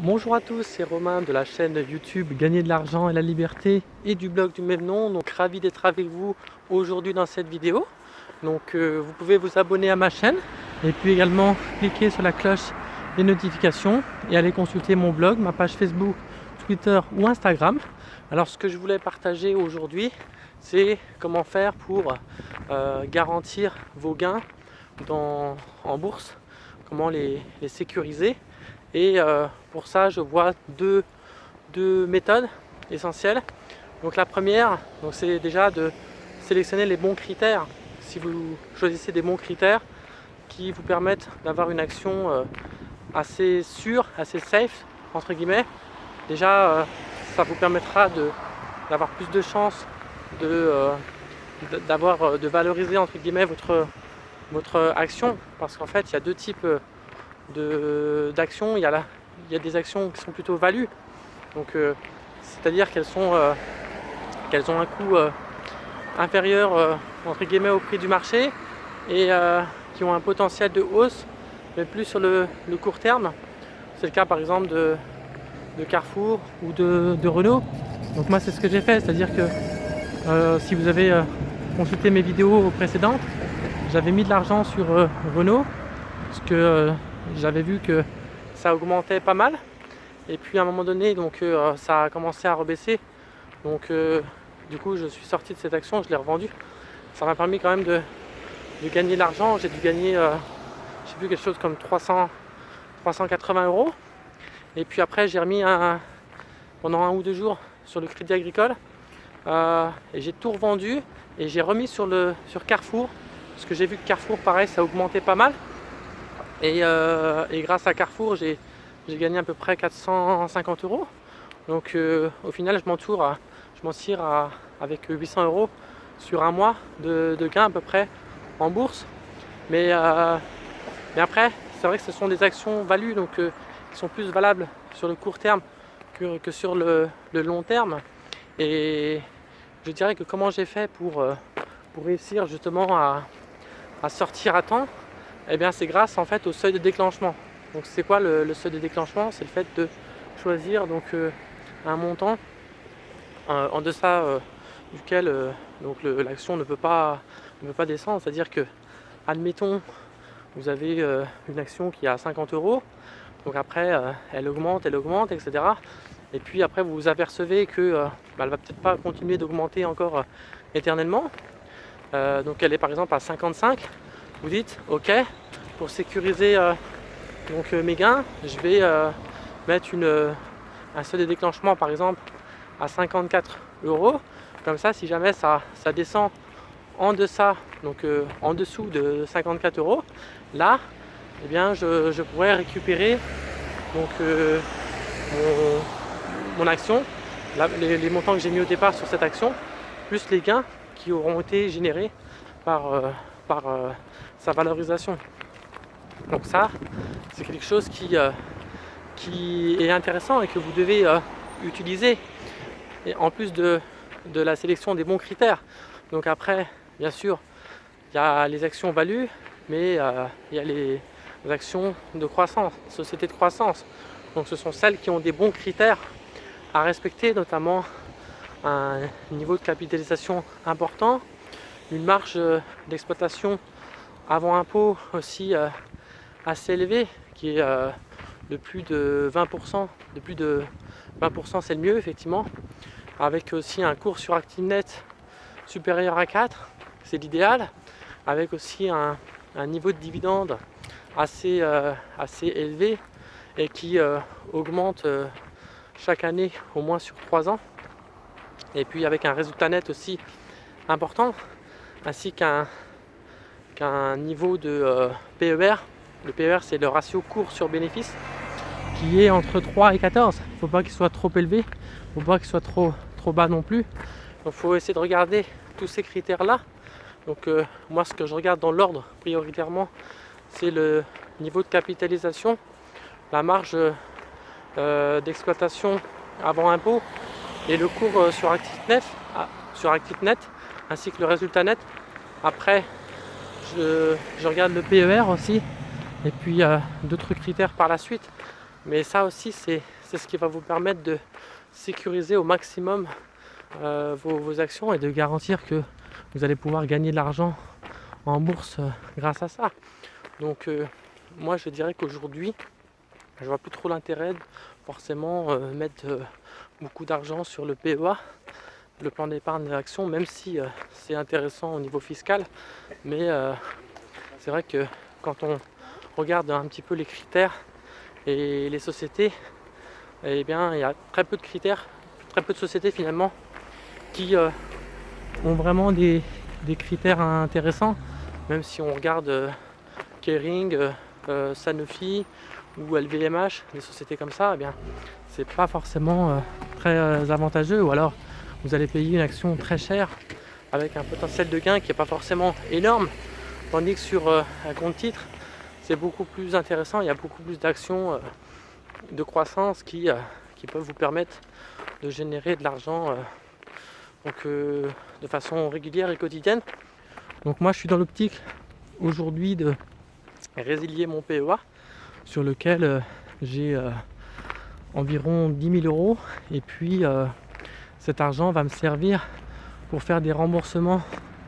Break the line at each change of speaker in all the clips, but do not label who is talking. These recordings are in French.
Bonjour à tous, c'est Romain de la chaîne YouTube Gagner de l'argent et la liberté et du blog du même nom. Donc ravi d'être avec vous aujourd'hui dans cette vidéo. Donc vous pouvez vous abonner à ma chaîne et puis également cliquer sur la cloche des notifications et aller consulter mon blog, ma page Facebook, Twitter ou Instagram. Alors ce que je voulais partager aujourd'hui, c'est comment faire pour garantir vos gains en bourse, comment les sécuriser. Et pour ça, je vois deux méthodes essentielles. Donc la première, c'est déjà de sélectionner les bons critères. Si vous choisissez des bons critères qui vous permettent d'avoir une action assez sûre, assez safe, entre guillemets, déjà ça vous permettra d'avoir plus de chances de valoriser, entre guillemets, votre action. Parce qu'en fait, il y a deux types d'actions. Il y a des actions qui sont plutôt value, donc c'est-à-dire qu'elles ont un coût inférieur entre guillemets au prix du marché et qui ont un potentiel de hausse, mais plus sur le court terme. C'est le cas par exemple de Carrefour ou de Renault. Donc moi c'est ce que j'ai fait, c'est-à-dire que si vous avez consulté mes vidéos précédentes, j'avais mis de l'argent sur Renault parce que j'avais vu que ça augmentait pas mal, et puis à un moment donné ça a commencé à rebaisser, donc du coup je suis sorti de cette action, je l'ai revendue. Ça m'a permis quand même de gagner de l'argent. J'ai dû gagner je sais plus, quelque chose comme 380 €. Et puis après j'ai remis pendant 1 ou 2 jours sur le Crédit Agricole et j'ai tout revendu et j'ai remis sur Carrefour, parce que j'ai vu que Carrefour pareil ça augmentait pas mal. Et grâce à Carrefour, j'ai gagné à peu près 450 €. Donc au final, je m'en tire avec 800 € sur un mois de gain à peu près en bourse. Mais après, c'est vrai que ce sont des actions value, donc qui sont plus valables sur le court terme que sur le long terme. Et je dirais que comment j'ai fait pour réussir justement à sortir à temps, eh bien c'est grâce en fait au seuil de déclenchement. Donc c'est quoi le seuil de déclenchement? C'est le fait de choisir un montant en deçà duquel l'action ne peut pas descendre. C'est-à-dire que, admettons, vous avez une action qui est à 50 €, donc après elle augmente, etc. Et puis après vous vous apercevez que elle va peut-être pas continuer d'augmenter encore éternellement. Donc elle est par exemple à 55. Vous dites ok, pour sécuriser mes gains, je vais mettre un seuil de déclenchement par exemple à 54 €. Comme ça, si jamais ça descend en deçà, en dessous de 54 €, là, eh bien, je pourrais récupérer mon action, les montants que j'ai mis au départ sur cette action, plus les gains qui auront été générés par sa valorisation. Donc ça, c'est quelque chose qui est intéressant et que vous devez utiliser, et en plus de la sélection des bons critères. Donc après, bien sûr, il y a les actions value, mais il y a les actions de croissance, sociétés de croissance. Donc ce sont celles qui ont des bons critères à respecter, notamment un niveau de capitalisation important, une marge d'exploitation avant impôt aussi assez élevé, qui est de plus de 20%. De plus de 20%, c'est le mieux effectivement, avec aussi un cours sur actif net supérieur à 4, c'est l'idéal, avec aussi un niveau de dividende assez élevé et qui augmente chaque année au moins sur 3 ans, et puis avec un résultat net aussi important, ainsi qu'un niveau de PER. Le PER, c'est le ratio cours sur bénéfice, qui est entre 3 et 14. Il ne faut pas qu'il soit trop élevé, il ne faut pas qu'il soit trop bas non plus. Donc il faut essayer de regarder tous ces critères là. Donc moi, ce que je regarde dans l'ordre prioritairement, c'est le niveau de capitalisation, la marge d'exploitation avant impôt et le cours sur actif net, ainsi que le résultat net. Après, je regarde le PER aussi, et puis d'autres critères par la suite. Mais ça aussi, c'est ce qui va vous permettre de sécuriser au maximum vos actions et de garantir que vous allez pouvoir gagner de l'argent en bourse grâce à ça. Donc moi je dirais qu'aujourd'hui, je vois plus trop l'intérêt de forcément mettre beaucoup d'argent sur le PEA, le plan d'épargne action, même si c'est intéressant au niveau fiscal. Mais c'est vrai que quand on regarde un petit peu les critères et les sociétés, eh bien il y a très peu de critères, très peu de sociétés finalement qui ont vraiment des critères intéressants, même si on regarde Kering, Sanofi ou LVMH, des sociétés comme ça, eh bien c'est pas forcément très avantageux, ou alors vous allez payer une action très chère avec un potentiel de gain qui n'est pas forcément énorme, tandis que sur un compte titre c'est beaucoup plus intéressant, il y a beaucoup plus d'actions de croissance qui peuvent vous permettre de générer de l'argent de façon régulière et quotidienne. Donc moi je suis dans l'optique aujourd'hui de résilier mon PEA sur lequel j'ai environ 10 000 euros, et puis cet argent va me servir pour faire des remboursements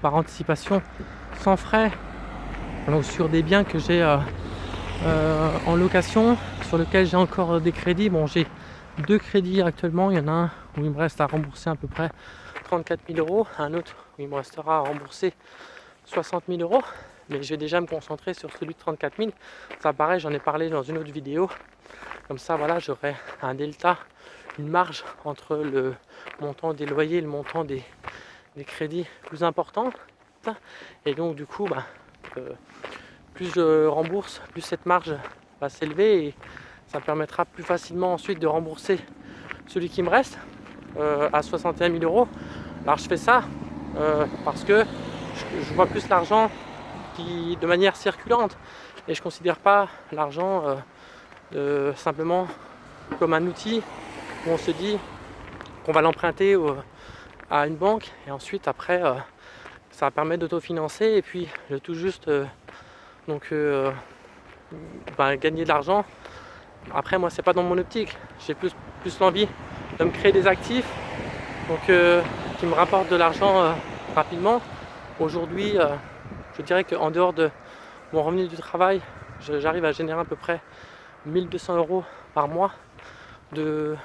par anticipation sans frais, donc sur des biens que j'ai en location, sur lesquels j'ai encore des crédits. Bon, j'ai 2 crédits actuellement, il y en a un où il me reste à rembourser à peu près 34 000 euros, un autre où il me restera à rembourser 60 000 euros, mais je vais déjà me concentrer sur celui de 34 000. Ça pareil, j'en ai parlé dans une autre vidéo. Comme ça, voilà, j'aurai un delta, une marge entre le montant des loyers et le montant des crédits plus important. Et donc du coup, plus je rembourse, plus cette marge va s'élever, et ça me permettra plus facilement ensuite de rembourser celui qui me reste à 61 000 euros. Alors je fais ça parce que je vois plus l'argent de manière circulante, et je ne considère pas l'argent simplement comme un outil où on se dit qu'on va l'emprunter à une banque et ensuite après ça va permettre d'autofinancer et puis le tout juste gagner de l'argent. Après moi c'est pas dans mon optique, j'ai plus l'envie de me créer des actifs qui me rapportent de l'argent rapidement. Aujourd'hui je dirais qu'en dehors de mon revenu du travail, j'arrive à générer à peu près 1 200 euros par mois de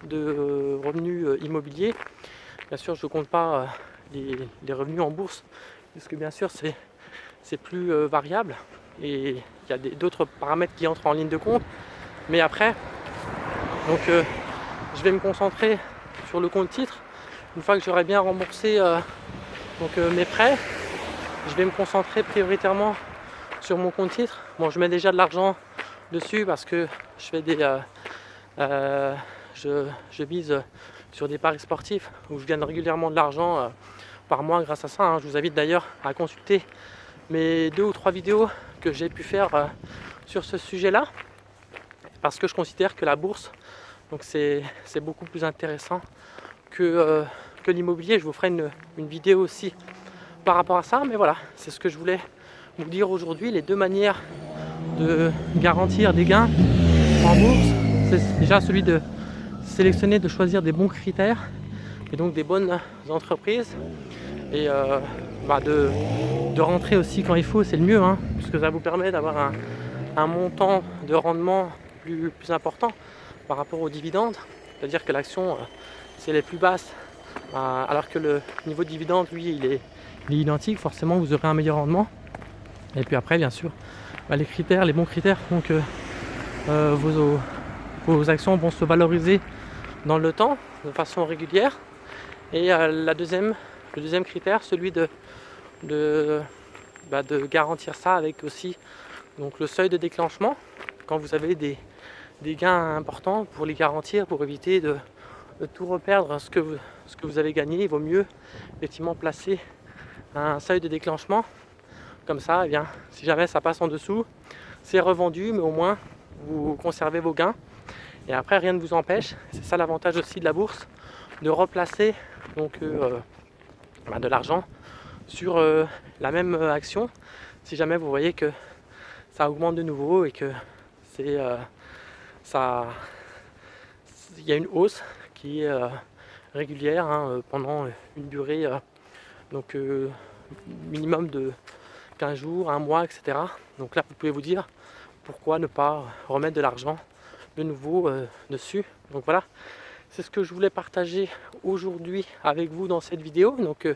revenus immobiliers. Bien sûr, je ne compte pas les revenus en bourse, puisque bien sûr c'est plus variable et il y a d'autres paramètres qui entrent en ligne de compte. Mais après, je vais me concentrer sur le compte titre. Une fois que j'aurai bien remboursé mes prêts, je vais me concentrer prioritairement sur mon compte titre. Bon, je mets déjà de l'argent dessus parce que je fais je vise sur des paris sportifs où je gagne régulièrement de l'argent par mois grâce à ça, hein. Je vous invite d'ailleurs à consulter mes 2 ou 3 vidéos que j'ai pu faire sur ce sujet là, parce que je considère que la bourse c'est beaucoup plus intéressant que l'immobilier. Je vous ferai une vidéo aussi par rapport à ça, mais voilà, c'est ce que je voulais vous dire aujourd'hui. Les 2 manières de garantir des gains en bourse, c'est déjà celui de sélectionner, de choisir des bons critères et donc des bonnes entreprises, et de rentrer aussi quand il faut, c'est le mieux, hein, puisque ça vous permet d'avoir un montant de rendement plus important par rapport aux dividendes. C'est-à-dire que l'action, si elle est plus basse, alors que le niveau de dividende, lui, il est identique, forcément vous aurez un meilleur rendement. Et puis après, bien sûr, les bons critères font que vos actions vont se valoriser dans le temps de façon régulière. Et le deuxième critère, celui de garantir ça avec aussi le seuil de déclenchement. Quand vous avez des gains importants, pour les garantir, pour éviter de tout reperdre ce que vous avez gagné, il vaut mieux effectivement placer un seuil de déclenchement. Comme ça, eh bien, si jamais ça passe en dessous, c'est revendu, mais au moins vous conservez vos gains. Et après, rien ne vous empêche, c'est ça l'avantage aussi de la bourse, de replacer de l'argent sur la même action, si jamais vous voyez que ça augmente de nouveau et que il y a une hausse qui est régulière pendant une durée minimum de 15 jours, un mois, etc. Donc là, vous pouvez vous dire pourquoi ne pas remettre de l'argent de nouveau dessus. Donc voilà, c'est ce que je voulais partager aujourd'hui avec vous dans cette vidéo. Donc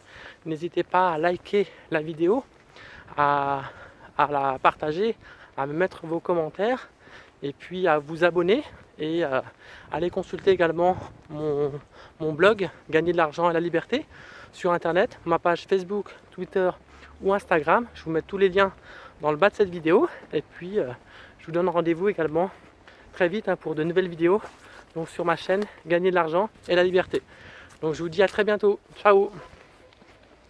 n'hésitez pas à liker la vidéo, à la partager, à me mettre vos commentaires et puis à vous abonner et aller consulter également mon blog Gagner de l'argent à la liberté sur internet, ma page Facebook, Twitter ou Instagram. Je vous mets tous les liens dans le bas de cette vidéo et puis je vous donne rendez-vous également très vite pour de nouvelles vidéos donc sur ma chaîne Gagner de l'argent et la liberté. Donc je vous dis à très bientôt. Ciao.